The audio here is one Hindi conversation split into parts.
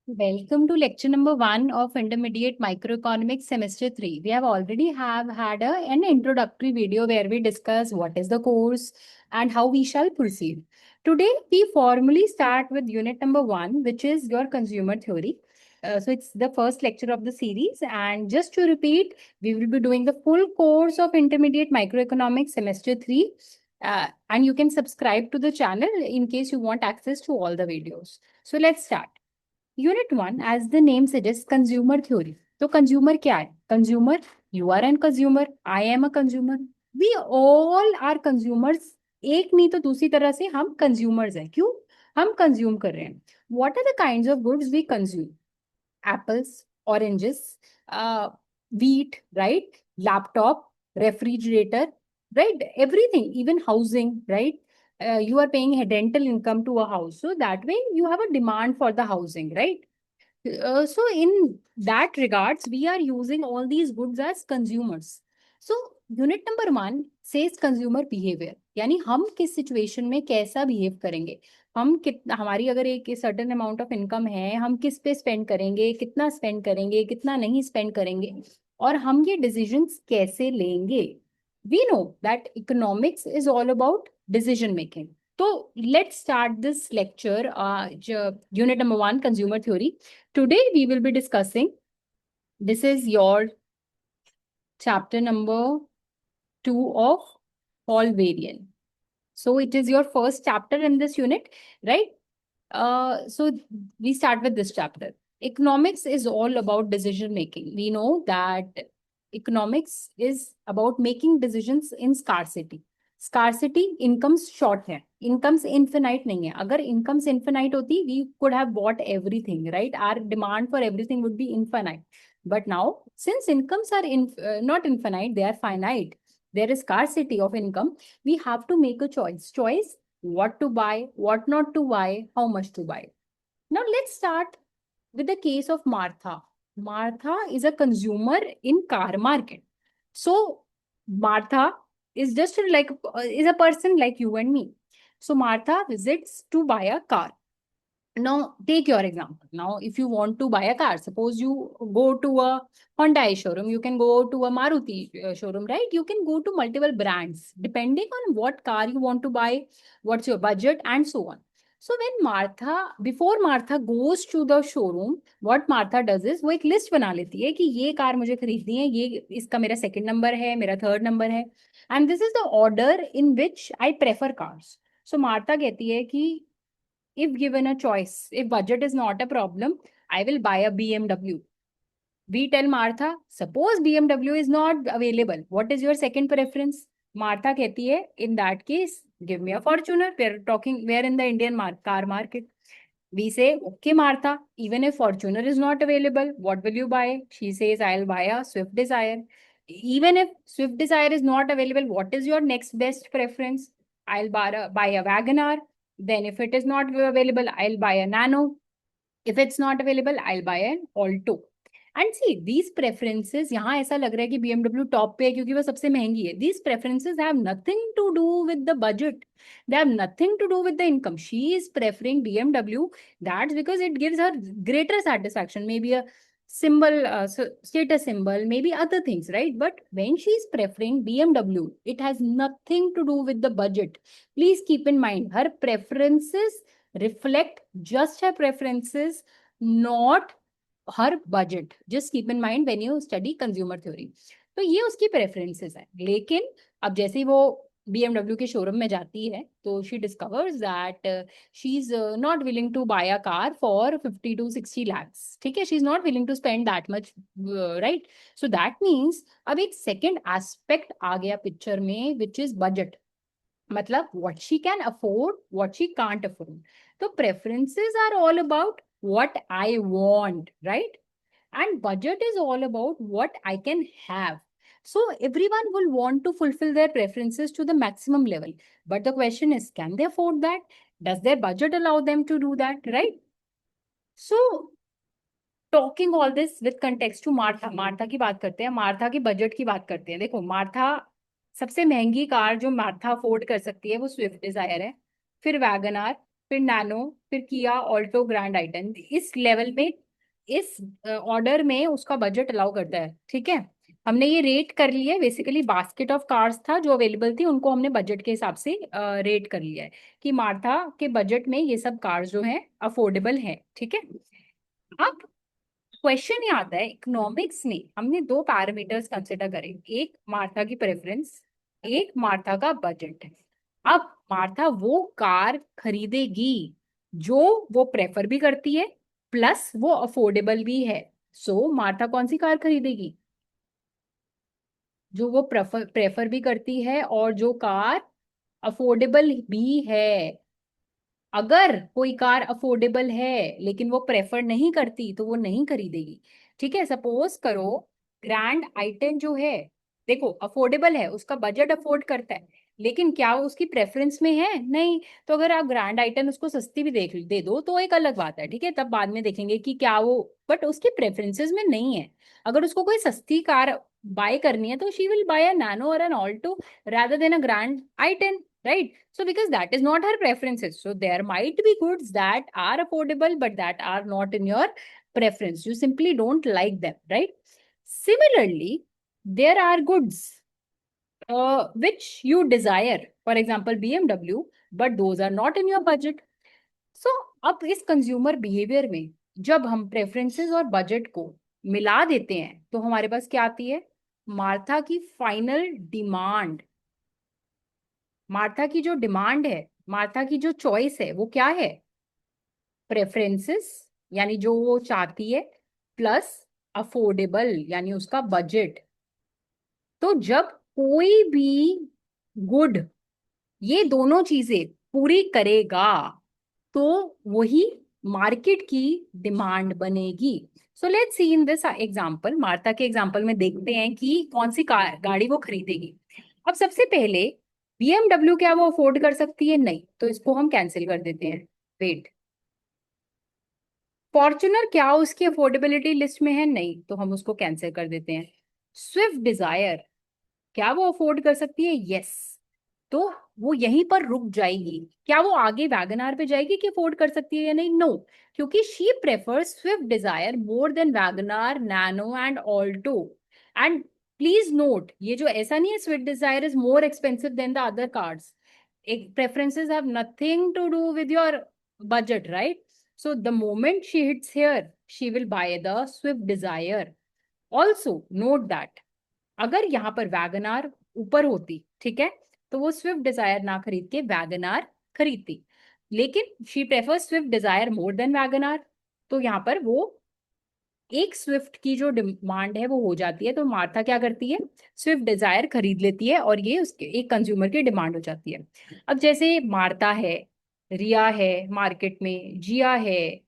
Welcome to lecture number 1 of Intermediate Microeconomics Semester 3. We have already had an introductory video where we discuss what is the course and how we shall proceed. Today, we formally start with unit number 1, which is your consumer theory. So it's the first lecture of the series. And just to repeat, we will be doing the full course of Intermediate Microeconomics Semester 3. And you can subscribe to the channel in case you want access to all the videos. So let's start. Unit one as the name suggest consumer theory. तो कंज्यूमर क्या है? Consumer, you are an consumer, I am a consumer, we all are consumers. एक नहीं तो दूसरी तरह से हम कंज्यूमर्स हैं. क्यों हम कंज्यूम कर रहे हैं? What are the kinds of goods we consume? apples, oranges, wheat, right? Laptop, refrigerator, right? Everything, even housing, right? You are paying a rental income to a house. So that way you have a demand for the housing, right? So in that regards, we are using all these goods as consumers. So unit number 1 says consumer behaviour, यानी हम किस सिचुएशन में कैसा बिहेव करेंगे. हम कितना, हमारी अगर एक सर्टेन अमाउंट ऑफ इनकम है, हम किस पे स्पेंड करेंगे, कितना स्पेंड करेंगे, कितना नहीं स्पेंड करेंगे, और हम ये डिसीजंस कैसे लेंगे. We know that economics is all about decision making. तो let's start this lecture, unit number 1 consumer theory. Today we will be discussing, this is your chapter number 2 of Paul variant. So it is your first chapter in this unit, right? So we start with this chapter. Economics is all about decision making. We know that economics is about making decisions in scarcity. Scarcity, incomes short है, इनकम्स इन्फिनाइट नहीं है. अगर इनकम्स इन्फिनाइट होती, we could have bought everything, right? Our demand for everything would be infinite. But now, since incomes are not infinite, they are finite. There is scarcity of income. We have to make a choice. Choice what to buy, what not to buy, how much to buy. Now let's start with the case of Martha. Martha is a consumer in car market. So Martha is just like is a person like you and me. So Martha visits to buy a car. Now take your example. Now if you want to buy a car, suppose you go to a Hyundai showroom, you can go to a Maruti showroom, right? You can go to multiple brands depending on what car you want to buy, what's your budget, and so on. So when Martha, before Martha goes to the showroom, what Martha does is वो एक लिस्ट बना लेती है कि ये कार मुझे खरीदनी है, ये इसका मेरा सेकंड नंबर है, मेरा थर्ड नंबर है, and this is the order in which I prefer cars. So Martha कहती है कि if given a choice, if budget is not a problem, I will buy a BMW. We tell Martha, suppose BMW is not available, what is your second preference? Martha कहती है, in that case, give me a Fortuner. We're in the Indian car market. We say, okay, Martha, even if Fortuner is not available, what will you buy? She says, I'll buy a Swift Desire. Even if Swift Desire is not available, what is your next best preference? I'll buy a Wagoner. Then if it is not available, I'll buy a Nano. If it's not available, I'll buy an Alto. And see these preferences, यहाँ ऐसा लग रहा है कि BMW टॉप पे है क्योंकि वो सबसे महंगी है. These preferences have nothing to do with the budget, they have nothing to do with the income. She is preferring BMW. That's because it gives her greater satisfaction, maybe a symbol, status symbol, maybe other things, right? But when she is preferring BMW, it has nothing to do with the budget. Please keep in mind, her preferences reflect just her preferences, not her budget. Just keep in mind when you study consumer theory. तो ये उसकी प्रेफरेंसेस है. लेकिन अब जैसे ही वो BMW के शोरूम में जाती है तो she discovers that she is not willing to buy a car for 50 to 60 lakhs. ठीक है, she is not willing to spend that much, right? So that means अब एक सेकेंड एस्पेक्ट आ गया पिक्चर में, विच इज बजट. मतलब what she can afford, what she can't afford. So preferences are all about what I want, right? And budget is all about what I can have. So everyone will want to fulfill their preferences to the maximum level. But the question is, can they afford that? Does their budget allow them to do that, right? So talking all this with context to Martha. Martha की बात करते हैं, मार्था की बजट की बात करते हैं. देखो मार्था, सबसे महंगी कार जो मार्था अफोर्ड कर सकती है वो स्विफ्ट डिजायर है, फिर वैगन आर, फिर नैनो, फिर किया, ऑल्टो, ग्रैंड आइटन। इस लेवल में, इस ऑर्डर में उसका बजट अलाउ करता है, ठीक है। हमने ये रेट कर लिया है, बेसिकली बास्केट ऑफ कार्स था जो अवेलेबल थी, उनको हमने बजट के हिसाब से रेट कर लिया है कि मार्था के बजट में ये सब कार्स जो हैं अफोर्डेबल हैं, ठीक है। अब क्वेश्चन ये आता है, इकोनॉमिक्स में हमने दो पैरामीटर्स कंसिडर करें, एक मार्था की प्रेफरेंस, एक मार्था का बजट। अब मार्था वो कार खरीदेगी जो वो प्रेफर भी करती है, प्लस वो अफोर्डेबल भी है। सो मार्था कौन सी कार खरीदेगी? जो वो प्रेफर प्रेफर भी करती है और जो कार अफोर्डेबल भी है। अगर कोई कार अफोर्डेबल है लेकिन वो प्रेफर नहीं करती तो वो नहीं खरीदेगी, ठीक है। सपोज करो ग्रैंड आइटन जो है, देखो अफोर्डेबल है, उसका बजट अफोर्ड करता है, लेकिन क्या वो उसकी प्रेफरेंस में है? नहीं। तो अगर आप ग्रैंड आइटन उसको सस्ती भी दे दो तो एक अलग बात है, ठीक है, तब बाद में देखेंगे कि क्या वो, बट उसके प्रेफरेंसेस में नहीं है। अगर उसको कोई सस्ती कार बाय करनी है तो she will buy a Nano or an Alto rather than a grand i10, right? So because that is not her preferences, so there might be goods that are affordable but that are not in your preference, you simply don't like them, right? Similarly, there are goods which you desire, for example BMW, but those are not in your budget. So अब इस कंज्यूमर बिहेवियर में जब हम प्रेफरेंसेस और बजट को मिला देते हैं तो हमारे पास क्या आती है? मार्था की फाइनल डिमांड। मार्था की जो डिमांड है, मार्था की जो चॉइस है, वो क्या है? प्रेफरेंसेस, यानी जो वो चाहती है, प्लस अफोर्डेबल यानी उसका बजट। तो जब कोई भी गुड ये दोनों चीजें पूरी करेगा तो वही मार्केट की डिमांड बनेगी। सो let's C in this example, Martha के एग्जांपल में देखते हैं कि कौन सी गाड़ी वो खरीदेगी। अब सबसे पहले BMW क्या वो अफोर्ड कर सकती है? नहीं, तो इसको हम कैंसिल कर देते हैं। वेट, फॉर्च्यूनर क्या उसकी अफोर्डेबिलिटी लिस्ट में है? नहीं, तो हम उसको कैंसिल कर देते हैं। स्विफ्ट डिजायर क्या वो अफोर्ड कर सकती है? यस, तो वो यहीं पर रुक जाएगी। क्या वो आगे वैगनार पे जाएगी कि अफोर्ड कर सकती है या नहीं? नो, क्योंकि she prefers Swift Dzire more than WagonR, Nano and Alto. And please note, ये जो ऐसा नहीं है Swift Dzire is more expensive than the other cars. एक preferences have nothing to do with your budget, right? So the moment she hits here, she will buy the Swift Desire. Also note that अगर यहाँ पर वैगनार ऊपर होती, ठीक है, तो वो स्विफ्ट डिजायर ना खरीद के वैगनार खरीदती, लेकिन she prefer Swift Dzire more than WagonR, तो यहाँ पर वो एक स्विफ्ट की जो डिमांड है वो हो जाती है, तो मार्था क्या करती है? स्विफ्ट डिजायर खरीद लेती है और ये उसके एक कंज्यूमर की डिमांड हो जाती है। अब जैसे मार्था है, रिया है मार्केट में, जिया है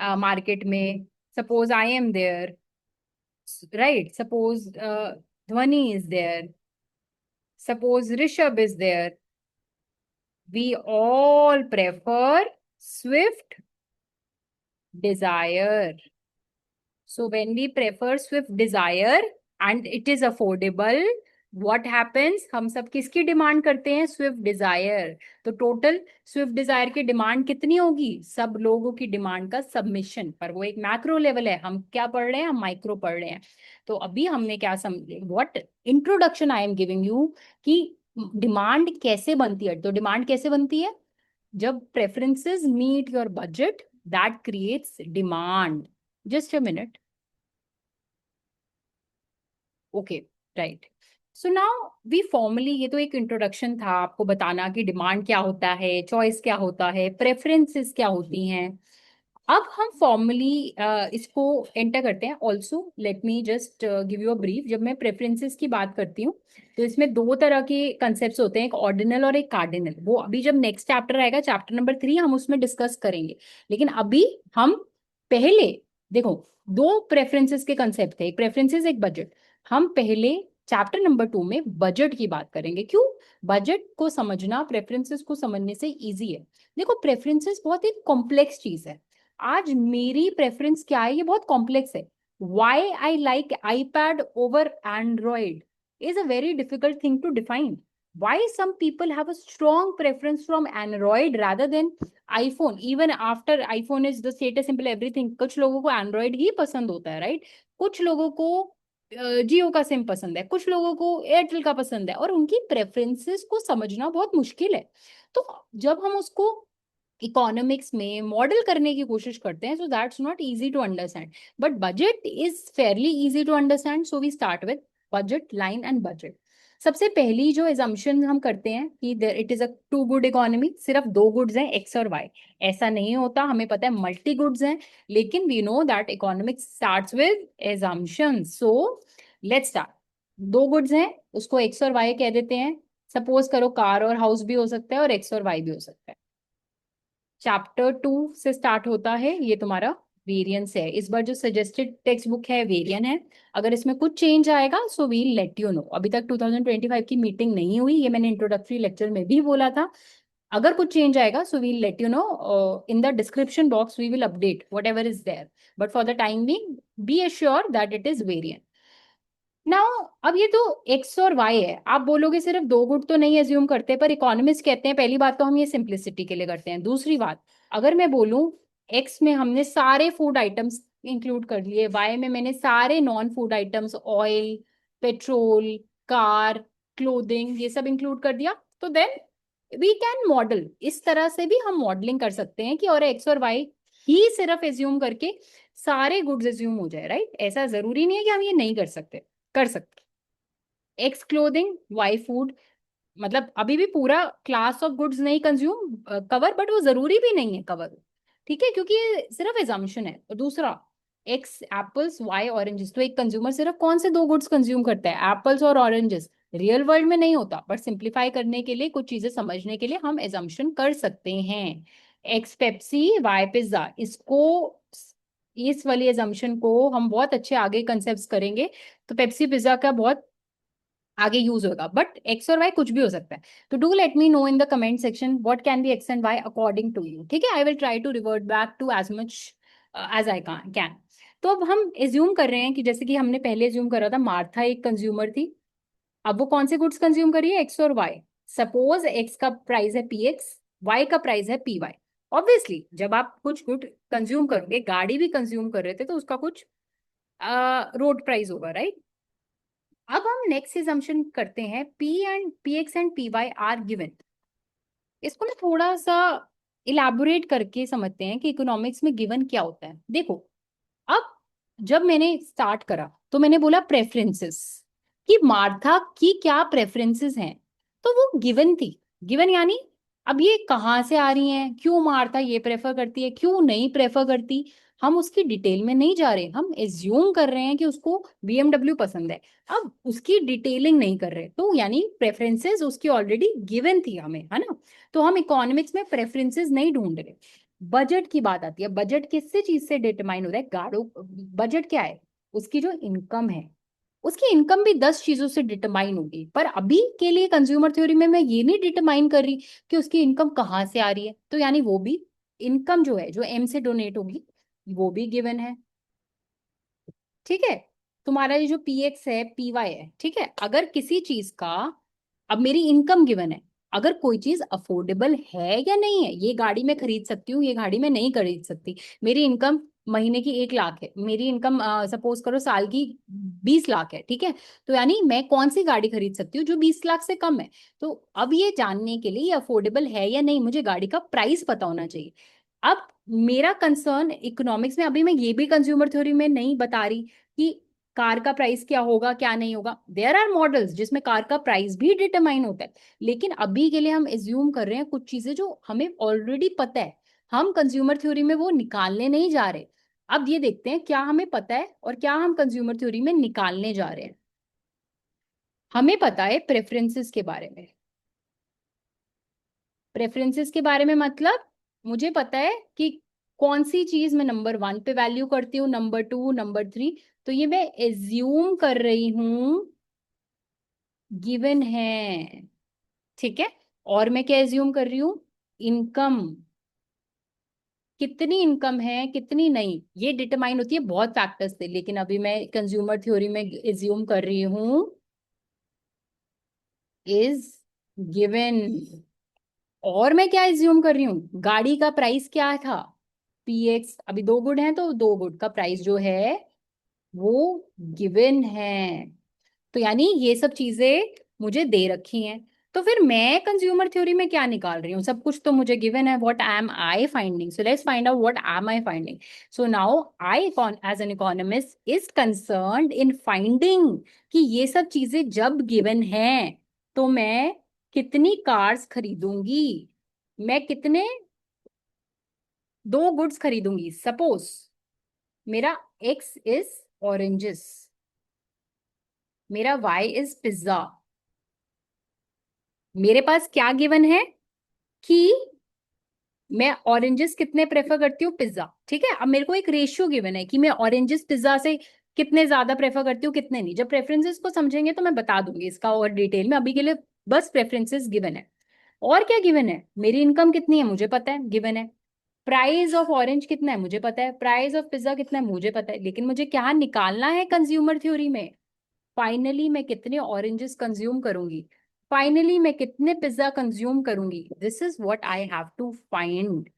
मार्केट में, suppose I am there, right, suppose Dhwani is there, suppose Rishabh is there, we all prefer Swift Desire. So when we prefer Swift Desire and it is affordable, what happens? हम सब किसकी डिमांड करते हैं? Swift Dzire. तो टोटल स्विफ्ट डिजायर की डिमांड कितनी होगी? सब लोगों की डिमांड का सबमिशन, पर वो एक मैक्रो लेवल है, हम क्या पढ़ रहे हैं? हम माइक्रो पढ़ रहे हैं। तो अभी हमने क्या समझे, what introduction I am giving you, कि डिमांड कैसे बनती है। तो डिमांड कैसे बनती है? जब preferences meet your budget, that creates demand. Just a minute, okay, right. So now we formally, ये तो एक इंट्रोडक्शन था आपको बताना कि डिमांड क्या होता है, चॉइस क्या होता है, प्रेफरेंसेस क्या होती हैं। अब हम फॉर्मली इसको एंटर करते हैं। Also let me just give you a brief. जब मैं प्रेफरेंसेस की बात करती हूँ तो इसमें दो तरह के कंसेप्ट होते हैं, एक ऑर्डिनल और एक कार्डिनल। वो अभी जब नेक्स्ट चैप्टर आएगा, चैप्टर नंबर 3, हम उसमें डिस्कस करेंगे। लेकिन अभी हम पहले देखो, दो प्रेफरेंसेस के कंसेप्ट थे, एक प्रेफरेंसेस एक बजट। हम पहले चैप्टर नंबर 2 में बजट की बात करेंगे। क्यों? बजट को समझना प्रेफरेंसेस को समझने से इजी है। देखो प्रेफरेंसेस बहुत ही कॉम्प्लेक्स चीज है। आज मेरी प्रेफरेंस क्या है ये बहुत कॉम्प्लेक्स है। Why I like iPad over Android is a very difficult thing to define. why some people have a strong preference from Android rather than iPhone, even after iPhone is the status symbol everything. कुछ लोगों को Android ही पसंद होता है, राइट? कुछ लोगों को जियो का सिम पसंद है, कुछ लोगों को एयरटेल का पसंद है, और उनकी प्रेफरेंसेस को समझना बहुत मुश्किल है। तो जब हम उसको इकोनॉमिक्स में मॉडल करने की कोशिश करते हैं, so that's not easy to understand, but budget is fairly easy to understand. So we start with budget line and budget. सबसे पहली जो एजम्पशन हम करते हैं कि it is a two good economy, सिर्फ दो गुड्स हैं एक्स और वाई। ऐसा नहीं होता, हमें पता है मल्टी गुड्स हैं, लेकिन we know that economics starts with assumption. So let's start. दो गुड्स हैं, उसको एक्स और वाई कह देते हैं। सपोज करो कार और हाउस भी हो सकता है और एक्स और वाई भी हो सकता है। चैप्टर 2 से स्टार्ट होता है, ये तुम्हारा वेरिएंस है। इस बार जो सजेस्टेड टेक्स्ट बुक है वेरिएंट है। अगर इसमें कुछ चेंज आएगा so we'll let you know. अभी तक 2025 की मीटिंग नहीं हुई, ये मैंने इंट्रोडक्टरी लेक्चर में भी बोला था। अगर कुछ चेंज आएगा so we'll let you know in the description box, we will update whatever is there, but for the time being be assure that it is variant. Now अब ये तो एक्स और वाई है, आप बोलोगे सिर्फ दो गुट तो नहीं एज्यूम करते, पर इकोनॉमिस्ट कहते हैं पहली बात तो हम ये सिंप्लिसिटी के लिए करते हैं। दूसरी बात, अगर मैं बोलूं एक्स में हमने सारे फूड आइटम्स इंक्लूड कर लिए, वाई में मैंने सारे non food items, oil, petrol, car, clothing, ये सब इंक्लूड कर दिया, तो देन वी कैन मॉडल। इस तरह से भी हम मॉडलिंग कर सकते हैं कि और एक्स और वाई ही सिर्फ एज्यूम करके सारे गुड्स एज्यूम हो जाए, राइट? ऐसा जरूरी नहीं है कि हम ये नहीं कर सकते, कर सकते। एक्स क्लोथिंग, वाई फूड, मतलब अभी भी पूरा क्लास ऑफ गुड्स नहीं कंज्यूम कवर, बट वो जरूरी भी नहीं है कवर, ठीक है, क्योंकि ये सिर्फ एजम्पशन है। और दूसरा, एक्स एप्पल्स, वाई ऑरेंजेस, तो एक कंज्यूमर सिर्फ कौन से दो गुड्स कंज्यूम करता है? एप्पल्स और ऑरेंजेस। रियल वर्ल्ड में नहीं होता, बट सिंप्लीफाई करने के लिए, कुछ चीजें समझने के लिए हम एजम्पशन कर सकते हैं। एक्स पेप्सी, वाई पिज्जा, इसको, इस वाली एजम्पशन को हम बहुत अच्छे आगे कंसेप्ट करेंगे, तो पेप्सी पिज्जा का बहुत आगे यूज होगा। बट एक्स और वाई कुछ भी हो सकता है। तो do let me know in the comment section what can be X and Y according to you, ठीक है? I will try to revert back to as much as I can. तो अब हम एज्यूम कर रहे हैं कि जैसे कि हमने पहले एज्यूम करा था, मार्था एक कंज्यूमर थी। अब वो कौन से गुड्स कंज्यूम करिए? एक्स और वाई। सपोज एक्स का प्राइस है पी एक्स, वाई का प्राइस है पी वाई। ऑब्वियसली जब आप कुछ गुड कंज्यूम करोगे, गाड़ी भी कंज्यूम कर रहे थे, तो उसका कुछ रोड प्राइस होगा, राइट? अब हम नेक्स्ट assumption करते हैं, P X and P Y are given. इसको ना थोड़ा सा इलैबोरेट करके समझते हैं कि इकोनॉमिक्स में गिवन क्या होता है। देखो, अब जब मैंने स्टार्ट करा तो मैंने बोला प्रेफरेंसेस, कि मार्था की क्या प्रेफरेंसेस हैं, तो वो गिवन थी। गिवन यानी अब ये कहाँ से आ रही हैं, क्यों मार्था ये प्रेफर करती है, क्यों नहीं प्रेफर करती, हम उसकी डिटेल में नहीं जा रहे, हम एज्यूम कर रहे हैं कि उसको BMW पसंद है। अब उसकी डिटेलिंग नहीं कर रहे, तो यानी प्रेफरेंसेस उसकी ऑलरेडी गिवन थी हमें, है ना? तो हम इकोनॉमिक्स में प्रेफरेंसेस नहीं ढूंढ रहे। बजट की बात आती है, बजट किससे चीज से डिटरमाइन हो रहा है? गाड़ो, बजट क्या है? उसकी जो इनकम है, उसकी इनकम भी 10 चीजों से डिटरमाइन होगी, पर अभी के लिए कंज्यूमर थ्योरी में मैं ये नहीं डिटरमाइन कर रही कि उसकी इनकम कहाँ से आ रही है, तो यानी वो भी इनकम जो है, जो एम से डोनेट होगी, वो भी गिवन है, ठीक है? तुम्हारा ये जो पी एक्स है, पी वाई है, ठीक है, अगर किसी चीज का, अब मेरी इनकम गिवन है, अगर कोई चीज अफोर्डेबल है या नहीं है, ये गाड़ी मैं खरीद सकती हूँ, ये गाड़ी मैं नहीं खरीद सकती, मेरी इनकम महीने की 1 लाख है, मेरी इनकम सपोज करो साल की 20 लाख है, ठीक है, तो यानी मैं कौन सी गाड़ी खरीद सकती हूँ जो 20 लाख से कम है? तो अब ये जानने के लिए ये अफोर्डेबल है या नहीं, मुझे गाड़ी का प्राइस पता होना चाहिए। अब मेरा कंसर्न इकोनॉमिक्स में, अभी मैं ये भी कंज्यूमर थ्योरी में नहीं बता रही कि कार का प्राइस क्या होगा क्या नहीं होगा। देयर आर मॉडल्स जिसमें कार का प्राइस भी डिटरमाइन होता है, लेकिन अभी के लिए हम एज्यूम कर रहे हैं कुछ चीजें जो हमें ऑलरेडी पता है, हम कंज्यूमर थ्योरी में वो निकालने नहीं जा रहे। अब ये देखते हैं क्या हमें पता है और क्या हम कंज्यूमर थ्योरी में निकालने जा रहे हैं। हमें पता है प्रेफरेंसेस के बारे में। प्रेफरेंसेस के बारे में मतलब मुझे पता है कि कौन सी चीज मैं नंबर 1 पे वैल्यू करती हूँ, नंबर 2, नंबर 3। तो ये मैं एज्यूम कर रही हूँ गिवन है, ठीक है? और मैं क्या एज्यूम कर रही हूँ? इनकम, कितनी इनकम है कितनी नहीं, ये डिटरमाइन होती है बहुत फैक्टर्स से, लेकिन अभी मैं कंज्यूमर थ्योरी में एज्यूम कर रही हूँ इज गिवन। और मैं क्या एज्यूम कर रही हूँ, गाड़ी का प्राइस क्या था, पीएक्स, अभी दो गुड हैं तो दो गुड का प्राइस जो है वो गिवन है। तो यानी ये सब चीजें मुझे दे रखी हैं। तो फिर मैं कंज्यूमर थ्योरी में क्या निकाल रही हूँ, सब कुछ तो मुझे गिवन है। What am I finding, so let's find out what am I finding. So now I as an economist is concerned in finding कि ये सब चीजें जब गिवन हैं तो मैं कितनी कार्स खरीदूंगी, मैं कितने दो गुड्स खरीदूंगी। सपोज मेरा एक्स इज ऑरेंजेस, मेरा वाई इज पिज्जा। मेरे पास क्या गिवन है कि मैं ऑरेंजेस कितने प्रेफर करती हूँ, पिज्जा। ठीक है, अब मेरे को एक रेशियो गिवन है कि मैं ऑरेंजेस पिज्जा से कितने ज्यादा प्रेफर करती हूँ, कितने नहीं। जब प्रेफरेंसेस को समझेंगे तो मैं बता दूंगी इसका और डिटेल में, अभी के लिए बस प्रेफरेंसेस गिवन है। और क्या गिवन है, मेरी इनकम कितनी है मुझे पता है, गिवन है। प्राइस ऑफ ऑरेंज कितना है मुझे पता है, प्राइस ऑफ पिज्जा कितना है मुझे पता है। लेकिन मुझे क्या निकालना है कंज्यूमर थ्योरी में, फाइनली मैं कितने ऑरेंजेस कंज्यूम करूंगी, फाइनली मैं कितने पिज्जा कंज्यूम करूंगी। This is what I have to find.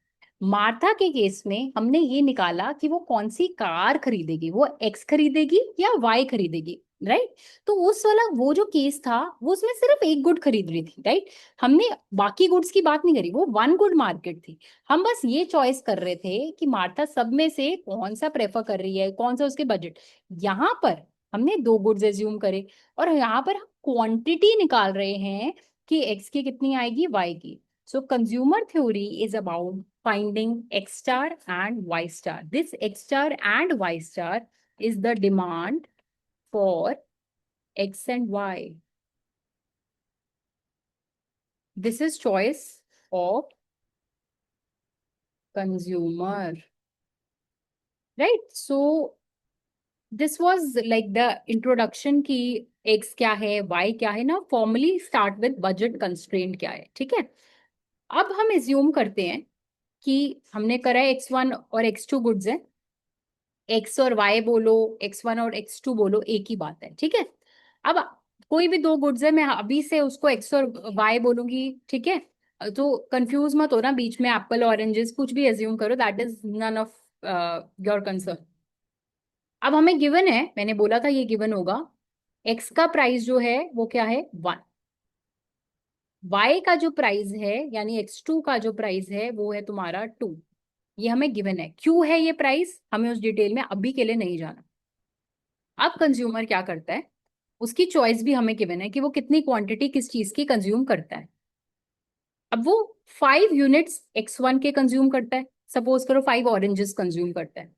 Martha के केस में हमने ये निकाला कि वो कौन सी कार खरीदेगी, वो एक्स खरीदेगी या वाई खरीदेगी, राइट। तो उस वाला वो जो केस था वो उसमें सिर्फ एक गुड खरीद रही थी, राइट। हमने बाकी गुड्स की बात नहीं करी, वो वन गुड मार्केट थी। हम बस ये चॉइस कर रहे थे कि मार्था सब में से कौन सा प्रेफर कर रही है, कौन सा उसके बजट। यहाँ पर हमने दो गुड्स एज्यूम करे और यहाँ पर हम क्वांटिटी निकाल रहे हैं कि एक्स की कितनी आएगी, वाई की। सो consumer theory is about finding X star and Y star. This X star and Y star is the demand for X and Y. This is choice of consumer, right? So this was like the introduction की X क्या है, Y क्या है ना। Formally start with budget constraint क्या है, ठीक है। अब हम assume करते हैं कि हमने करा है X1 और X2 गुड्स है। एक्स और वाई बोलो, X1 और X2 बोलो, एक ही बात है, ठीक है। अब कोई भी दो गुड्स है, मैं अभी से उसको एक्स और वाई बोलूंगी, ठीक है। तो कंफ्यूज मत हो ना बीच में, एप्पल ऑरेंजेस कुछ भी एज्यूम करो, that is none of your concern. अब हमें गिवन है, मैंने बोला था ये गिवन होगा, एक्स का प्राइस जो है वो क्या है, 1। वाई का जो प्राइस है यानी X2 का जो प्राइस है वो है तुम्हारा 2। ये हमें गिवन है, क्यों है ये प्राइस हमें उस डिटेल में अभी के लिए नहीं जाना। अब कंज्यूमर क्या करता है, उसकी चॉइस भी हमें गिवन है कि वो कितनी क्वांटिटी किस चीज की कंज्यूम करता है। अब वो 5 यूनिट्स X1 के कंज्यूम करता है, सपोज करो 5 ऑरेंजेस कंज्यूम करता है।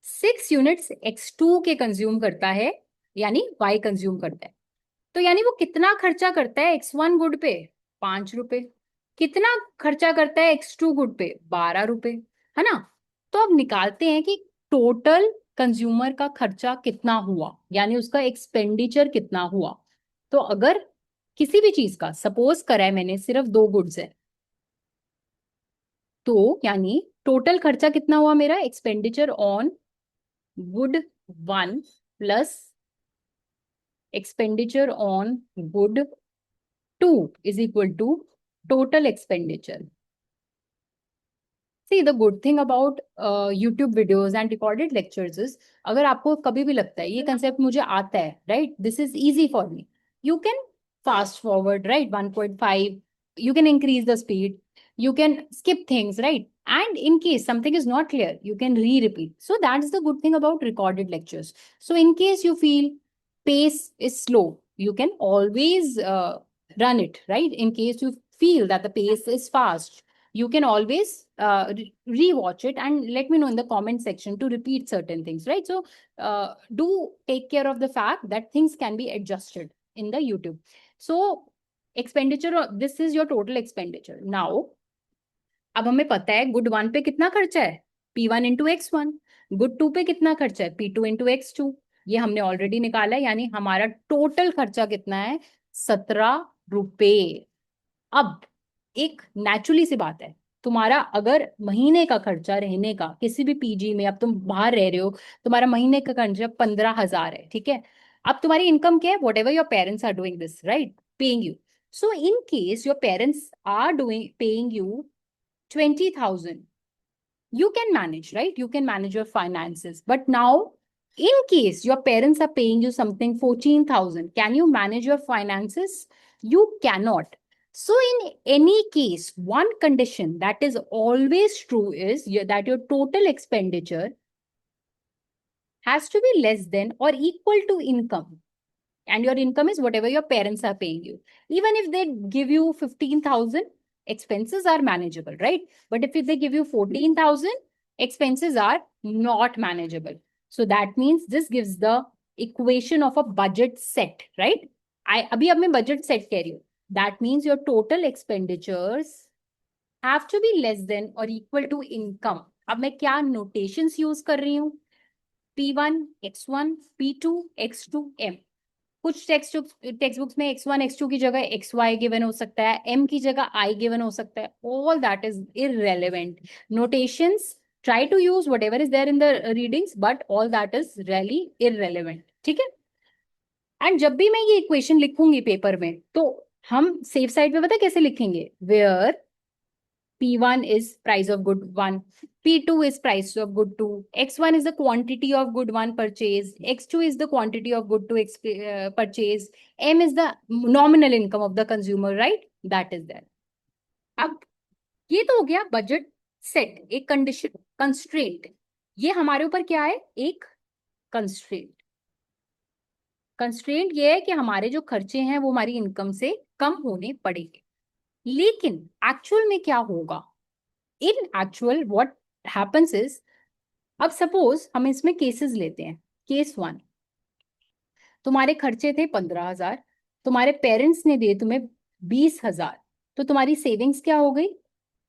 6 यूनिट्स X2 के कंज्यूम करता है, यानी Y कंज्यूम करता है। तो यानी वो कितना खर्चा करता है X1 गुड पे, 5 रुपए। कितना खर्चा करता है X2 गुड पे, 12 रुपए, है ना। तो अब निकालते हैं कि टोटल कंज्यूमर का खर्चा कितना हुआ, यानी उसका एक्सपेंडिचर कितना हुआ। तो अगर किसी भी चीज का सपोज करा है मैंने, सिर्फ दो गुड्स है, तो यानी टोटल खर्चा कितना हुआ मेरा, expenditure on good 1 plus expenditure on good 2 is equal to total expenditure. See, the good thing about YouTube videos and recorded lectures is, अगर आपको कभी भी लगता है ये कंसेप्ट मुझे आता है, right, this is easy for me, you can fast forward, right, 1.5, you can increase the speed, you can skip things, right, and in case something is not clear you can re-repeat. So that's the good thing about recorded lectures. So in case you feel pace is slow, you can always run it, right. In case you feel that the pace is fast, you can always re-watch it and let me know in the comment section to repeat certain things, right. So do take care of the fact that things can be adjusted in the YouTube. So expenditure, this is your total expenditure now. अब हमें पता है गुड 1 पे कितना खर्चा है, P1 × X1, गुड 2 पे कितना खर्चा है, P2 × X2। ये हमने ऑलरेडी निकाला है, यानी हमारा टोटल खर्चा कितना है, 17 रुपए। अब एक नेचुरली सी बात है, तुम्हारा अगर महीने का खर्चा रहने का किसी भी पीजी में, अब तुम बाहर रह रहे हो, तुम्हारा महीने का खर्चा 15,000 है, ठीक है। अब तुम्हारी इनकम क्या है, whatever your parents are doing this, right, paying you. So in case your parents are paying you 20,000, you can manage, right? You can manage your finances. But now, in case your parents are paying you something 14,000, can you manage your finances? You cannot. So in any case, one condition that is always true is that your total expenditure has to be less than or equal to income. And your income is whatever your parents are paying you. Even if they give you 15,000, expenses are manageable, right? But if they give you 14,000, expenses are not manageable. So that means this gives the equation of a budget set, right? अभी अब मैं budget set कह रही हूँ. That means your total expenditures have to be less than or equal to income. अब मैं क्या notations use कर रही हूँ? P1, X1, P2, X2, M. कुछ टेक्स्ट बुक्स में x1 x2 की जगह xy गिवन हो सकता है, m की जगह I गिवन हो सकता है. All that is irrelevant. Notations, try to use whatever is there in the readings, but all that is really irrelevant. ठीक है. एंड जब भी मैं ये इक्वेशन लिखूंगी पेपर में, तो हम सेफ साइड पे पता कैसे लिखेंगे? Where P1 is price of good 1, P2 is price of good 2, X1 is the quantity of good 1 purchase, X2 is the quantity of good 2 purchase, M is the nominal income of the consumer, right? That is there. अब ये तो हो गया बजट सेट, एक कंडीशन, कंस्ट्रेंट. ये हमारे ऊपर क्या है? एक कंस्ट्रेंट. कंस्ट्रेंट ये है कि हमारे जो खर्चे हैं वो हमारी इनकम से कम होने पड़ेंगे. लेकिन एक्चुअल में क्या होगा? इन एक्चुअल व्हाट हैपेंस इज, अब सपोज हम इसमें केसेस लेते हैं. केस 1, तुम्हारे खर्चे थे 15,000, तुम्हारे पेरेंट्स ने दिए तुम्हें 20,000, तो तुम्हारी सेविंग्स क्या हो गई?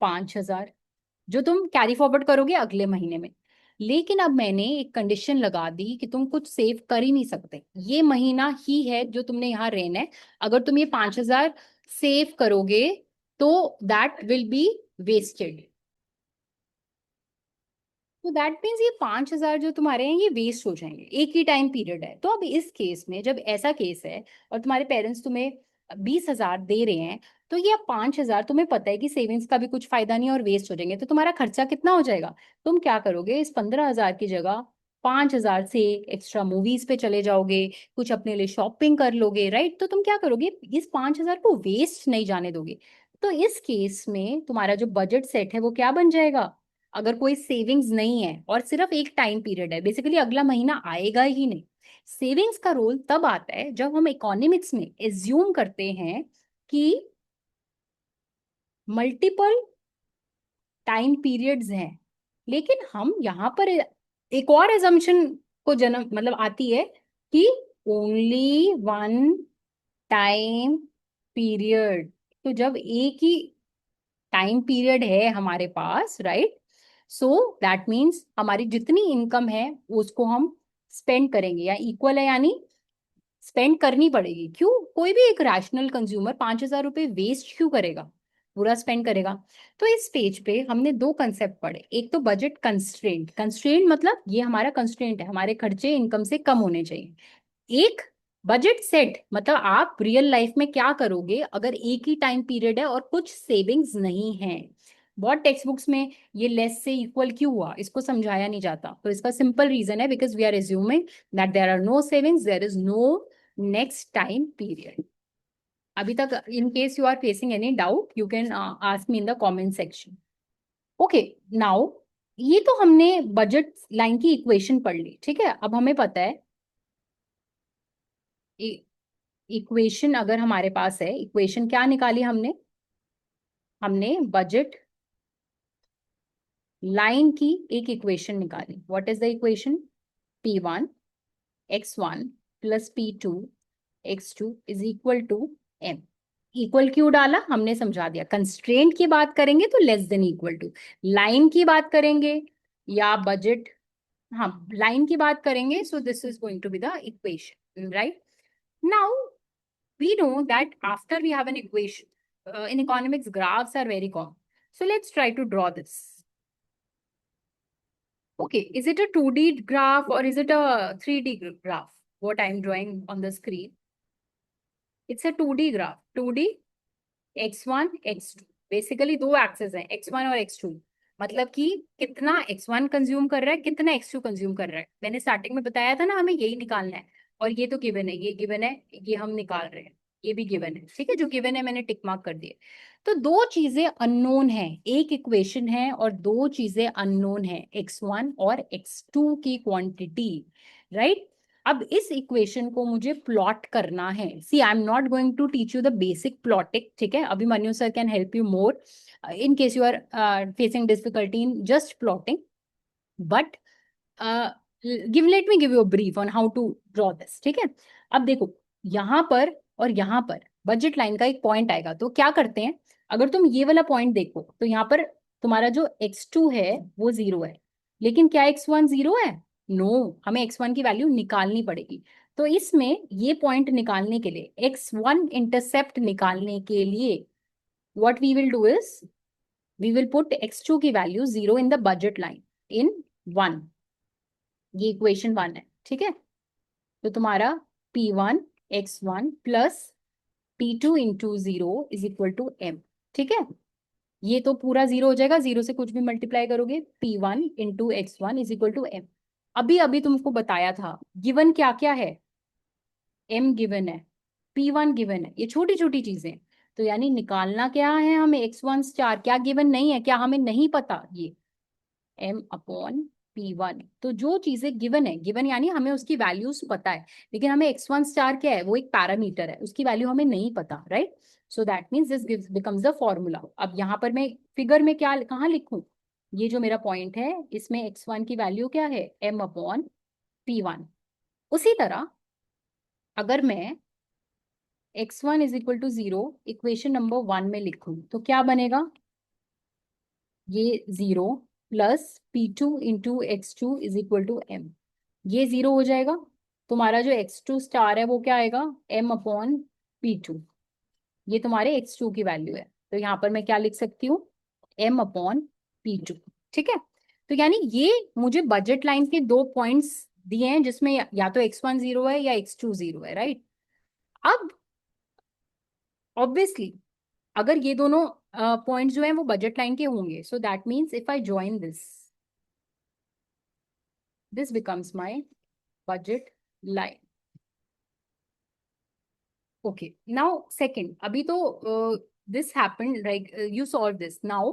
5,000, जो तुम कैरी फॉरवर्ड करोगे अगले महीने में. लेकिन अब मैंने एक कंडीशन लगा दी कि तुम कुछ सेव कर ही नहीं सकते, ये महीना ही है जो तुमने यहाँ रहना है. अगर तुम ये 5,000 सेव करोगे तो दैट विल बी वेस्टेड. तो दैट मीन्स ये 5,000 जो तुम्हारे हैं ये वेस्ट हो जाएंगे. एक ही टाइम पीरियड है. तो अब इस केस में जब ऐसा केस है और तुम्हारे पेरेंट्स तुम्हें 20,000 दे रहे हैं, तो ये अब 5,000 तुम्हें पता है कि सेविंग्स का भी कुछ फायदा नहीं और वेस्ट हो जाएंगे, तो तुम्हारा खर्चा कितना हो जाएगा? तुम क्या करोगे? इस 15,000 की जगह 5,000 से एक्स्ट्रा मूवीज पे चले जाओगे, कुछ अपने लिए शॉपिंग कर लोगे, राइट? तो तुम क्या करोगे? इस 5,000 को वेस्ट नहीं जाने दोगे. तो इस केस में तुम्हारा जो बजट सेट है वो क्या बन जाएगा? अगर कोई सेविंग्स नहीं है और सिर्फ एक टाइम पीरियड है, बेसिकली अगला महीना आएगा ही नहीं. सेविंग्स का रोल तब आता है जब हम इकोनॉमिक्स में एज्यूम करते हैं कि मल्टीपल टाइम पीरियड्स हैं. लेकिन हम यहाँ पर एक और एजम्पशन को जन्म मतलब आती है कि ओनली वन टाइम पीरियड. तो जब एक ही टाइम पीरियड है हमारे पास, राइट, सो दैट मीन्स हमारी जितनी इनकम है उसको हम स्पेंड करेंगे, या इक्वल है यानी स्पेंड करनी पड़ेगी. क्यों? कोई भी एक रैशनल कंज्यूमर 5,000 रुपए वेस्ट क्यों करेगा? पूरा स्पेंड करेगा. तो इस पेज पे हमने दो कंसेप्ट पढ़े. एक तो बजट कंस्ट्रेंट. कंस्ट्रेंट मतलब ये हमारा कंस्ट्रेंट है, हमारे खर्चे इनकम से कम होने चाहिए. एक बजट सेट मतलब आप रियल लाइफ में क्या करोगे अगर एक ही टाइम पीरियड है और कुछ सेविंग्स नहीं है. बहुत टेक्स्ट बुक्स में ये लेस से इक्वल क्यों हुआ इसको समझाया नहीं जाता. तो इसका सिंपल रीजन है because we are assuming that there are no savings, there is no next time period. अभी तक in case you are facing any doubt you can ask me in the comment section. Okay, now ये तो हमने बजट लाइन की इक्वेशन पढ़ ली, ठीक है. अब हमें पता है इक्वेशन अगर हमारे पास है, इक्वेशन क्या निकाली हमने? हमने बजट लाइन की एक इक्वेशन निकाली. What is the equation? P1 X1 plus P2 X2 is equal to M. Equal क्यों डाला हमने समझा दिया. कंस्ट्रेंट की बात करेंगे तो less than equal to, line की बात करेंगे या बजट, हाँ लाइन की बात करेंगे, so this is going to be the equation, right. Now we know that after we have an equation, in economics graphs are very common. So let's try to draw this. Okay, is it a 2D graph or is it a 3D graph? What I'm drawing on the screen, it's a 2D graph. 2D x1 x2, basically दो एक्सेस हैं x1 और x2, मतलब कि कितना x1 कंज्यूम कर रहा है, कितना x2 कंज्यूम कर रहा है। मैंने स्टार्टिंग में बताया था ना, हमें यही निकालना है। और ये तो गिवन है, ये गिवन है, ये हम निकाल रहे हैं, ये भी गिवन है। ठीक है, जो गिवन है मैंने टिक मार्क कर दिए। तो दो चीजें अननोन है, एक इक्वेशन है और दो चीजें अननोन है, x1 और x2 की क्वांटिटी, राइट। अब इस इक्वेशन को मुझे प्लॉट करना है। See I am not going to teach you the basic plotting, ठीक है, Abhimanyu sir can help you more in case you are facing difficulty in just plotting, but uh, let me give you a brief on how to draw this, ठीक है। अब देखो, यहां पर और यहां पर बजट लाइन का एक पॉइंट आएगा, तो क्या करते हैं, अगर तुम ये वाला पॉइंट देखो तो यहाँ पर तुम्हारा जो x2 है वो 0 है, लेकिन क्या x1 0 है? नो, हमें x1 की वैल्यू निकालनी पड़ेगी। तो इसमें ये पॉइंट निकालने के लिए, x1 इंटरसेप्ट निकालने के लिए, what we will do is we will put x2 की value 0 in the budget line इन 1, ये इक्वेशन 1 है, ठीक है। तो तुम्हारा p1 x1 plus p2 into 0 is equal to m, ठीक है। ये तो पूरा 0 हो जाएगा, 0 से कुछ भी मल्टीप्लाई करोगे, p1 into x1 is equal to m। अभी अभी तुमको बताया था गिवन क्या क्या है, m गिवन है, p1 गिवन है, ये छोटी छोटी चीजें। तो यानी निकालना क्या है हमें, x1 स्टार, क्या गिवन नहीं है, क्या हमें नहीं पता, ये m अपॉन p1। तो जो चीजें गिवन है, गिवन यानी हमें उसकी वैल्यूज पता है, लेकिन हमें x1 स्टार क्या है, वो एक पैरामीटर है, उसकी वैल्यू हमें नहीं पता, right. So that means this becomes the formula. अब यहाँ पर मैं फिगर में क्या कहाँ लिखूं, ये जो मेरा पॉइंट है इसमें x1 की वैल्यू क्या है, m अपॉन p1। उसी तरह अगर मैं x1 is equal to 0 equation number 1 में लिखूं तो क्या बनेगा, ये 0 plus p2 into x2 is equal to m, ये 0 हो जाएगा। तुम्हारा जो x2 स्टार है वो क्या आएगा, m अपॉन p2, ये तुम्हारे x2 की वैल्यू है। तो यहाँ पर मैं क्या लिख सकती हूँ, m अपॉन p2, ठीक है। तो यानी ये मुझे बजट लाइन के दो पॉइंट्स दिए हैं, जिसमें या तो x1 0 है या x2 0 है, राइट। अब ऑब्वियसली अगर ये दोनों पॉइंट्स जो हैं वो बजट लाइन के होंगे, so that means if I join this, this becomes my budget line. Okay, now second, अभी तो this happened like you solve this, now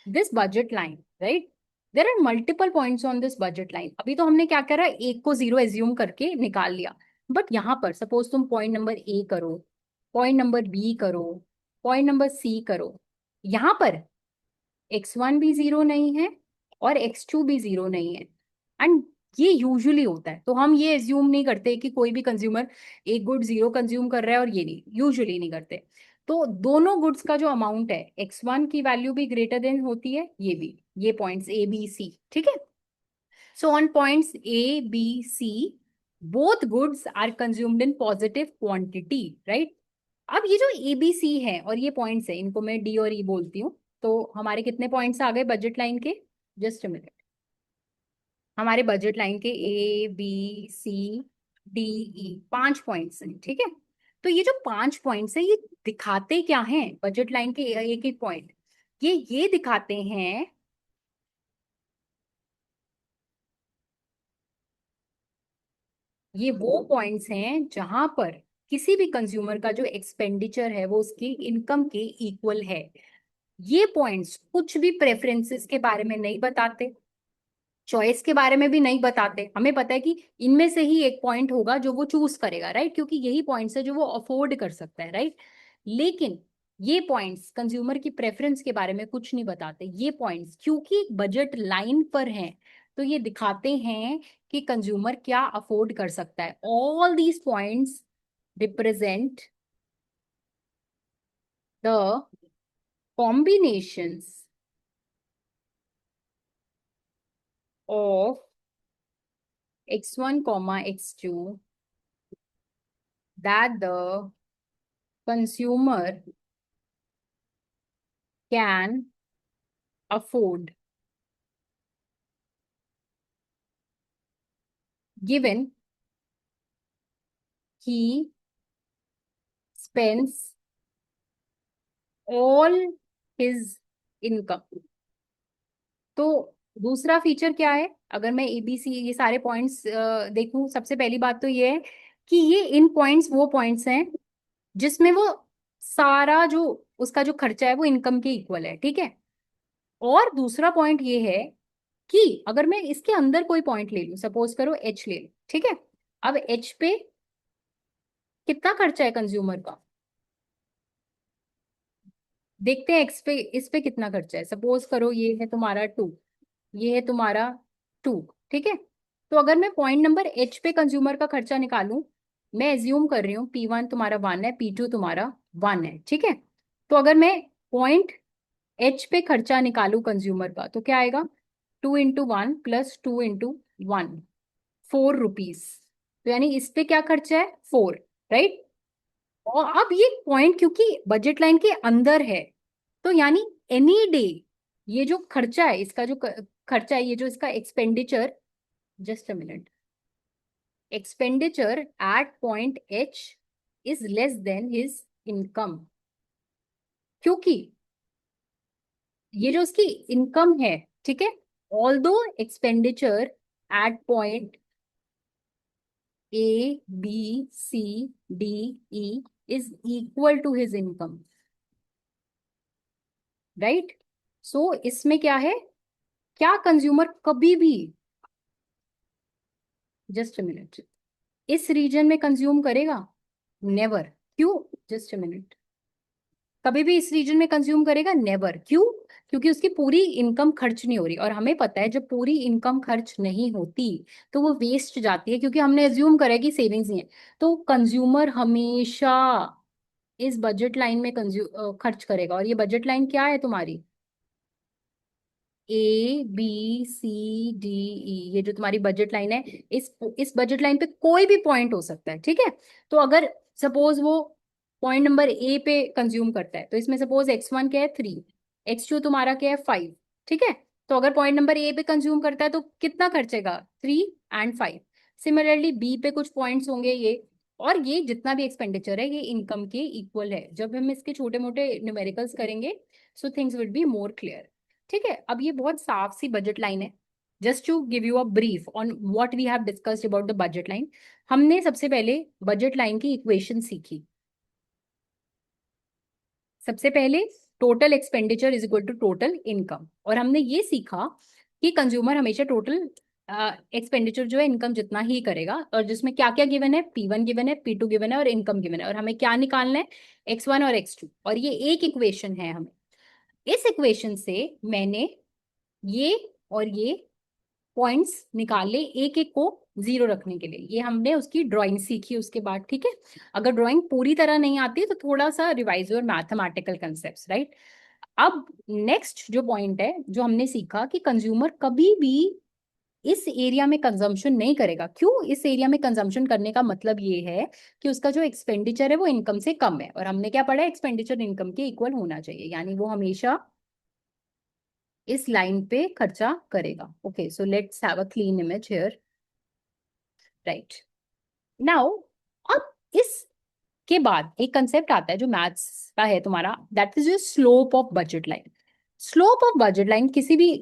this budget line, right, there are multiple points on this budget line. अभी तो हमने क्या करा, एक को 0 एज्यूम करके निकाल लिया, बट यहाँ पर सपोज तुम पॉइंट नंबर ए करो, पॉइंट नंबर बी करो, पॉइंट नंबर सी करो, यहाँ पर x1 भी 0 नहीं है और x2 भी 0 नहीं है। एंड ये यूजुअली होता है, तो हम ये एज्यूम नहीं करते कि कोई भी कंज्यूमर एक गुड 0 कंज्यूम कर रहा है, और ये नहीं, यूजुअली नहीं करते। तो दोनों गुड्स का जो अमाउंट है, x1 की वैल्यू भी ग्रेटर देन होती है, ये भी, ये पॉइंट्स ए बी सी, ठीक है। So on points A B C both goods are consumed in positive quantity, right. अब ये जो ए बी सी है और ये पॉइंट्स है, इनको मैं डी और ई बोलती हूँ। तो हमारे कितने पॉइंट्स आ गए बजट लाइन के, जस्ट अ मिनट, हमारे बजट लाइन के A B C D E 5 points हैं, ठीक है। तो ये जो 5 पॉइंट्स हैं ये दिखाते क्या हैं, बजट लाइन के एक एक पॉइंट, ये दिखाते हैं, ये वो पॉइंट्स हैं जहां पर किसी भी कंज्यूमर का जो एक्सपेंडिचर है वो उसकी इनकम के इक्वल है। ये पॉइंट्स कुछ भी प्रेफरेंसेस के बारे में नहीं बताते, चॉइस के बारे में भी नहीं बताते। हमें पता है कि इनमें से ही एक पॉइंट होगा जो वो चूज करेगा, राइट, क्योंकि यही पॉइंट्स है जो वो अफोर्ड कर सकता है, राइट। लेकिन ये पॉइंट्स कंज्यूमर की प्रेफरेंस के बारे में कुछ नहीं बताते। ये पॉइंट्स क्योंकि बजट लाइन पर हैं, तो ये दिखाते हैं कि कंज्यूमर क्या अफोर्ड कर सकता है। All these points represent the combinations of x1 comma x2 that the consumer can afford, given he spends all his income. तो दूसरा फीचर क्या है, अगर मैं एबीसी ये सारे पॉइंट्स देखूं, सबसे पहली बात तो ये है कि ये इन पॉइंट्स वो पॉइंट्स हैं जिसमें वो सारा जो उसका जो खर्चा है वो इनकम के इक्वल है, ठीक है। और दूसरा पॉइंट ये है कि अगर मैं इसके अंदर कोई पॉइंट ले लूं, सपोज करो एच ले लूं, ठीक है। अब एच पे कितना खर्चा है कंज्यूमर का, देखते हैं एक्स पे इस पे कितना खर्चा है। सपोज करो ये है तुम्हारा 2, ये है तुम्हारा 2, ठीक है। तो अगर मैं पॉइंट नंबर एच पे कंज्यूमर का खर्चा निकालूं, मैं एज्यूम कर रही हूँ P1 तुम्हारा 1 है, P2 तुम्हारा 1 है, ठीक है। तो अगर मैं पॉइंट एच पे खर्चा निकालू कंज्यूमर का, तो क्या आएगा, 2 × 1 + 2 × 1, 4 रुपीज। तो यानी इस पे क्या खर्चा है, 4, राइट। और अब ये पॉइंट क्योंकि बजट लाइन के अंदर है, तो यानी एनी डे ये जो खर्चा है, इसका जो खर्चा है, ये जो इसका expenditure, just a minute, expenditure at point H is less than his income, क्योंकि ये जो उसकी इनकम है, ठीक है, although expenditure at point A, B, C, D, E is equal to his income, right. So इसमें क्या है, क्या कंज्यूमर कभी भी, जस्ट अ मिनट, इस रीजन में कंज्यूम करेगा, नेवर। क्यों, जस्ट अ मिनट, कभी भी इस रीजन में कंज्यूम करेगा, नेवर। क्यों, क्योंकि उसकी पूरी इनकम खर्च नहीं हो रही, और हमें पता है जब पूरी इनकम खर्च नहीं होती तो वो वेस्ट जाती है, क्योंकि हमने एज्यूम करा है कि सेविंग्स नहीं है। तो कंज्यूमर हमेशा इस बजट लाइन में खर्च करेगा, और ये बजट लाइन क्या है तुम्हारी, A, B, C, D, E, ये जो तुम्हारी बजट लाइन है, इस बजट लाइन पे कोई भी पॉइंट हो सकता है, ठीक है। तो अगर सपोज वो पॉइंट नंबर ए पे कंज्यूम करता है, तो इसमें सपोज x1 क्या है 3, x2 तुम्हारा क्या है 5, ठीक है। तो अगर पॉइंट नंबर ए पे कंज्यूम करता है तो कितना खर्चेगा, 3 और 5। सिमिलरली बी पे कुछ पॉइंट्स होंगे ये, और ये जितना भी एक्सपेंडिचर है ये इनकम के इक्वल है। जब हम इसके छोटे मोटे न्यूमेरिकल्स करेंगे, so things will be more clear, ठीक है। अब ये बहुत साफ सी बजट लाइन है। Just to give you a brief on what we have discussed about the budget line, हमने सबसे पहले बजट लाइन की इक्वेशन सीखी। सबसे पहले total expenditure is equal to total income, और हमने ये सीखा कि कंज्यूमर हमेशा टोटल एक्सपेंडिचर जो है इनकम जितना ही करेगा, और जिसमें क्या क्या गिवन है, P1 गिवन है, P2 गिवन है, और इनकम गिवन है, और हमें क्या निकालना है, x1 और x2, और ये एक इक्वेशन है हमें। इस इक्वेशन से मैंने ये और ये पॉइंट्स निकाले, एक एक को जीरो रखने के लिए। ये हमने उसकी ड्राइंग सीखी उसके बाद, ठीक है। अगर ड्राइंग पूरी तरह नहीं आती तो थोड़ा सा रिवाइज और मैथमेटिकल कंसेप्ट्स, राइट। अब नेक्स्ट जो पॉइंट है जो हमने सीखा कि कंज्यूमर कभी भी इस एरिया में कंजम्पशन नहीं करेगा। क्यों, इस एरिया में कंजम्पशन करने का मतलब ये है कि उसका जो एक्सपेंडिचर है वो इनकम से कम है, और हमने क्या पढ़ा है, एक्सपेंडिचर इनकम के इक्वल होना चाहिए, यानी वो हमेशा इस लाइन पे खर्चा करेगा। Okay, so let's have a clean image here, right. Now अब इसके बाद एक कंसेप्ट आता है जो मैथ्स का है तुम्हारा, that is your slope of budget line. Slope of budget line, किसी भी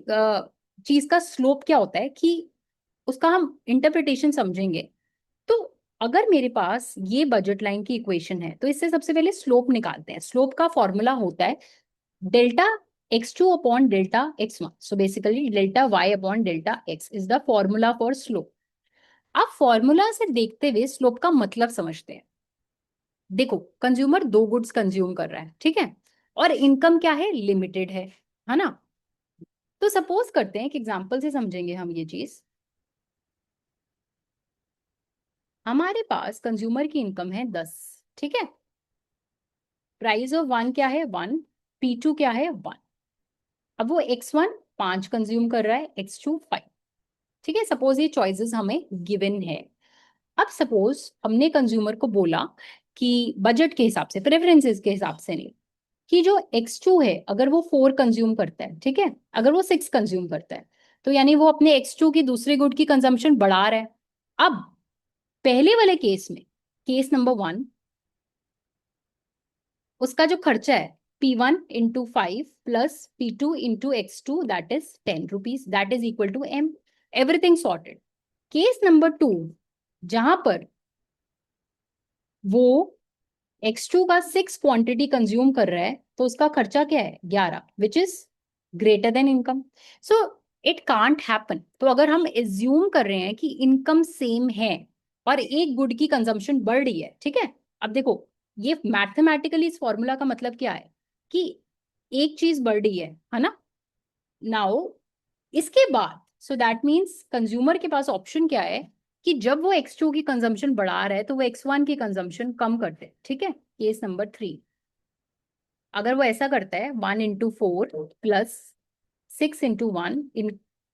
चीज का स्लोप क्या होता है कि उसका हम इंटरप्रिटेशन समझेंगे। तो अगर मेरे पास ये बजट लाइन की इक्वेशन है, तो इससे सबसे पहले स्लोप निकालते हैं। स्लोप का फॉर्मूला होता है delta x2 upon delta x1, so basically delta y upon delta x is the formula for slope. अब फॉर्मूला से देखते हुए स्लोप का मतलब समझते हैं। देखो, कंज्यूमर दो गुड्स कंज्यूम कर रहा है, ठीक है, और इनकम क्या है, लिमिटेड है ना। तो सपोज करते हैं, एक एग्जांपल से समझेंगे हम ये चीज। हमारे पास कंज्यूमर की इनकम है 10, ठीक है। प्राइस ऑफ वन क्या है, 1, P2 क्या है, 1। अब वो x1 5 कंज्यूम कर रहा है, x2 5, ठीक है। सपोज ये चॉइसेस हमें गिवन है। अब सपोज हमने कंज्यूमर को बोला कि बजट के हिसाब से, प्रेफरेंसेस के हिसाब से नहीं, कि जो x2 है अगर वो 4 कंज्यूम करता है, ठीक है, अगर वो 6 कंज्यूम करता है, तो यानी वो अपने x2 की दूसरी गुड की कंजम्पशन बढ़ा रहा है। अब पहले वाले केस में, केस नंबर 1, उसका जो खर्चा है P1 into 5 plus P2 into X2, that is 10 rupees, that is equal to M. Everything sorted. Case number 2, जहां पर वो X2 का 6 क्वांटिटी कंज्यूम कर रहा है, तो उसका खर्चा क्या है 11, which is greater than income. So it can't happen. तो अगर हम एज्यूम कर रहे हैं कि इनकम सेम है और एक गुड की कंजम्पशन बढ़ रही है, ठीक है. अब देखो, ये मैथमेटिकली इस फॉर्मूला का मतलब क्या है कि एक चीज बढ़ रही है ना. नाउ इसके बाद, सो दैट मीन्स कंज्यूमर के पास ऑप्शन क्या है कि जब वो X2 की कंजम्पशन बढ़ा रहा है तो वो X1 की कंजम्पशन कम करते हैं, ठीक है. केस नंबर 3, अगर वो ऐसा करता है 1 into 4 plus 6 into 1 in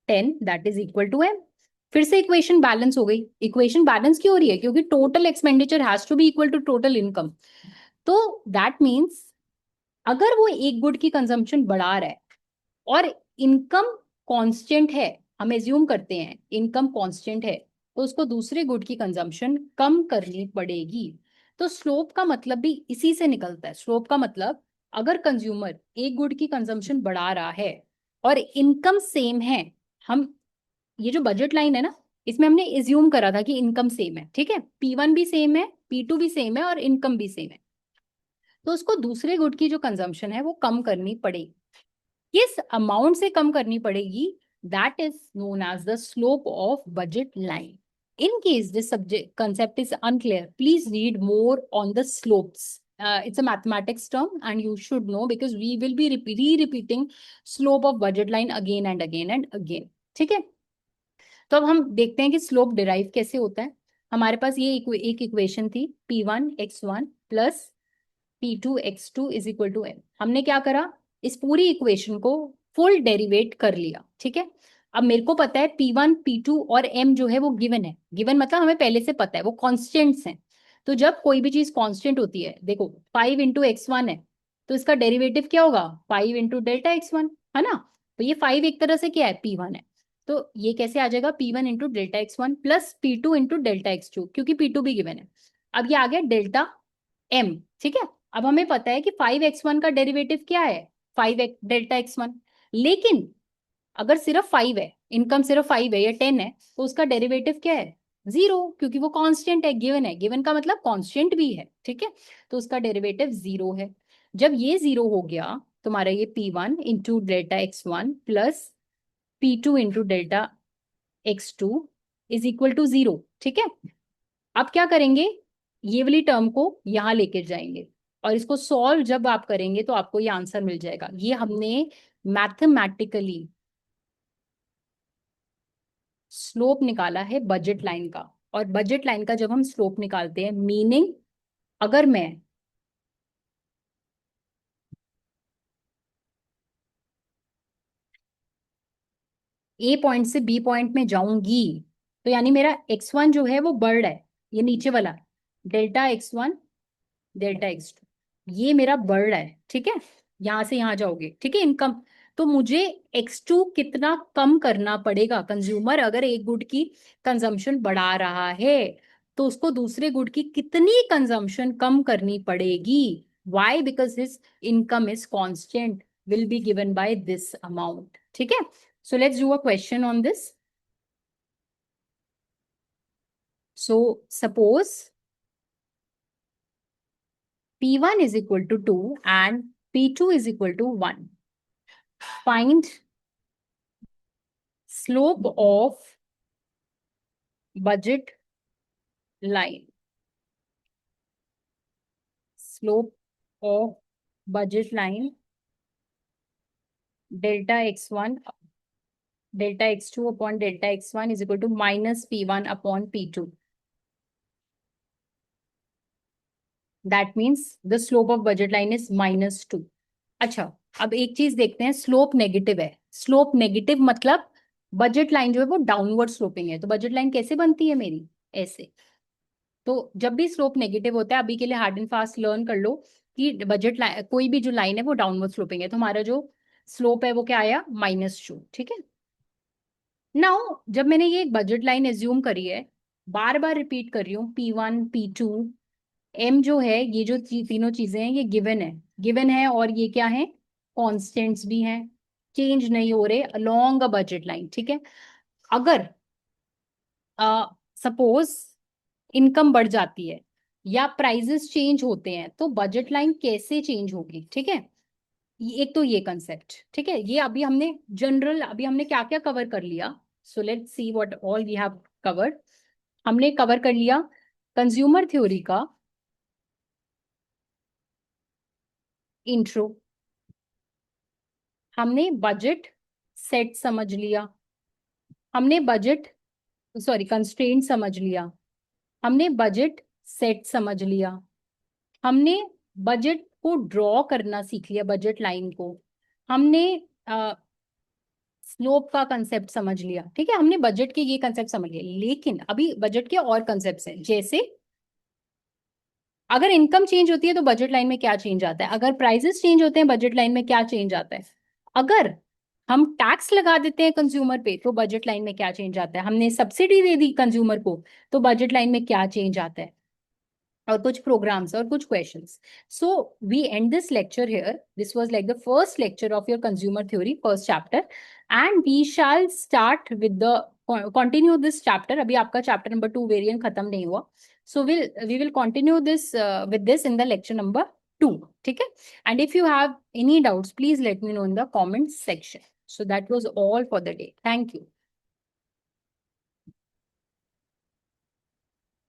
10, that is equal to M. फिर से इक्वेशन बैलेंस हो गई. इक्वेशन बैलेंस क्यों हो रही है? क्योंकि total expenditure has to be equal to total income. तो दैट मीन्स अगर वो एक गुड की कंजम्पशन बढ़ा रहा है और इनकम कांस्टेंट है, हम एज्यूम करते हैं इनकम कांस्टेंट है, तो उसको दूसरे गुड की कंजम्पशन कम करनी पड़ेगी. तो स्लोप का मतलब भी इसी से निकलता है. स्लोप का मतलब अगर कंज्यूमर एक गुड की कंजम्पशन बढ़ा रहा है और इनकम सेम है, हम ये जो बजट लाइन है ना, इसमें हमने एज्यूम करा था कि इनकम सेम है, ठीक है. P1 भी सेम है, P2 भी सेम है और इनकम भी सेम है, तो उसको दूसरे गुड की जो कंजम्पशन है वो कम करनी पड़ेगी. किस अमाउंट से कम करनी पड़ेगी, that is known as the slope of budget line. In case this subject concept is unclear, please read more on the slopes. It's a mathematics term and you should know because we will be repeating slope of budget line again and again and again. ठीक है. तो अब हम देखते हैं कि स्लोप डिराइव कैसे होता है. हमारे पास ये एक इक्वेशन थी, P1 X1 plus P2 X2 is equal to M. हमने क्या करा, इस पूरी इक्वेशन को फुल डेरिवेट कर लिया, ठीक है. अब मेरे को पता है P1 P2 और M जो है वो गिवन है. गिवन मतलब हमें पहले से पता है वो कॉन्स्टेंट्स हैं. तो जब कोई भी चीज कांस्टेंट होती है, देखो 5 into X1 है, तो इसका डेरिवेटिव क्या होगा 5 into Delta X1, है ना. तो ये 5 एक तरह से क्या है P1 है. तो ये कैसे आ जाएगा P1 into Delta X1 plus P2 into Delta X2, क्योंकि P2 भी गिवन है. अब ये आ गया डेल्टा M, ठीक है. अब हमें पता है कि 5x1 का डेरिवेटिव क्या है 5 डेल्टा X1. लेकिन अगर सिर्फ 5 है, इनकम सिर्फ 5 है या 10 है, तो उसका डेरिवेटिव क्या है 0, क्योंकि वो कांस्टेंट है, गिवन है. गिवन का मतलब कांस्टेंट भी है, ठीक है. तो उसका डेरिवेटिव 0 है. जब ये 0 हो गया, तुम्हारा ये P1 into Delta X1 plus P2 into Delta X2 is equal to 0, ठीक है. अब क्या करेंगे, ये वाली टर्म को यहां लेके जाएंगे और इसको सॉल्व जब आप करेंगे तो आपको ये आंसर मिल जाएगा. ये हमने मैथमेटिकली स्लोप निकाला है बजट लाइन का. और बजट लाइन का जब हम स्लोप निकालते हैं, मीनिंग अगर मैं ए पॉइंट से बी पॉइंट में जाऊंगी, तो यानी मेरा X1 जो है वो बढ़ रहा है, ये नीचे वाला Delta X1 Delta X2, ये मेरा बढ़ रहा है, ठीक है. यहां से यहां जाओगे, ठीक है, इनकम. तो मुझे X2 कितना कम करना पड़ेगा, कंज्यूमर अगर एक गुड की कंजम्पशन बढ़ा रहा है तो उसको दूसरे गुड की कितनी कंजम्पशन कम करनी पड़ेगी. Why? Because his income is constant, will be given by this amount, ठीक है. So let's do a question on this. So suppose P1 is equal to 2 and P2 is equal to 1. Find slope of budget line. Slope of budget line delta X1 delta X2 upon delta X1 is equal to minus P1 upon P2. That means the slope of budget line is -2. अच्छा, अब एक चीज देखते हैं, स्लोप नेगेटिव है. स्लोप नेगेटिव मतलब बजट लाइन जो है वो डाउनवर्ड स्लोपिंग है. तो बजट लाइन कैसे बनती है मेरी, ऐसे. तो जब भी स्लोप नेगेटिव होता है, अभी के लिए हार्ड एंड फास्ट लर्न कर लो कि बजट लाइन, कोई भी जो लाइन है वो डाउनवर्ड स्लोपिंग है. तो हमारा जो स्लोप है वो क्या आया -2, ठीक है. नाउ जब मैंने ये बजट लाइन एज्यूम करी है, बार बार रिपीट कर रही हूँ P1 P2 एम जो है, ये जो तीनों चीजें हैं, ये गिवन है और ये क्या है, कॉन्स्टेंट्स भी हैं, चेंज नहीं हो रहे अलोंग अ बजट लाइन, ठीक है। अगर सपोज इनकम बढ़ जाती है या प्राइजेस चेंज होते हैं तो बजट लाइन कैसे चेंज होगी, ठीक है। एक तो ये कंसेप्ट, ठीक है, ये अभी हमने जनरल, अभी हमने क्या क्या कवर कर लिया। So let's see what all we have covered. हमने कवर कर लिया कंज्यूमर थ्योरी का इंट्रो, हमने बजट सेट समझ लिया, हमने बजट, सॉरी कंस्ट्रेंट समझ लिया, हमने बजट सेट समझ लिया, हमने बजट को ड्रॉ करना सीख लिया, बजट लाइन को, हमने स्लोप का कंसेप्ट समझ लिया, ठीक है, हमने बजट के ये कंसेप्ट समझ लिए। लेकिन अभी बजट के और कंसेप्ट हैं, जैसे अगर इनकम चेंज होती है तो बजट लाइन में क्या चेंज आता है, अगर प्राइसेस चेंज होते हैं बजट लाइन में क्या चेंज आता है, अगर हम टैक्स लगा देते हैं कंज्यूमर पे तो बजट लाइन में क्या चेंज आता है, हमने सब्सिडी दे दी कंज्यूमर को तो बजट लाइन में क्या चेंज आता है, और कुछ प्रोग्राम्स और कुछ questions. So we end this lecture here, this was like the first lecture of your consumer theory first chapter, and we shall start with the continue this chapter. अभी आपका चैप्टर नंबर 2 वेरिएंट खत्म नहीं हुआ, so we will continue this with this in the lecture number 2, ठीक है। And if you have any doubts please let me know in the comment section. So that was all for the day. Thank you.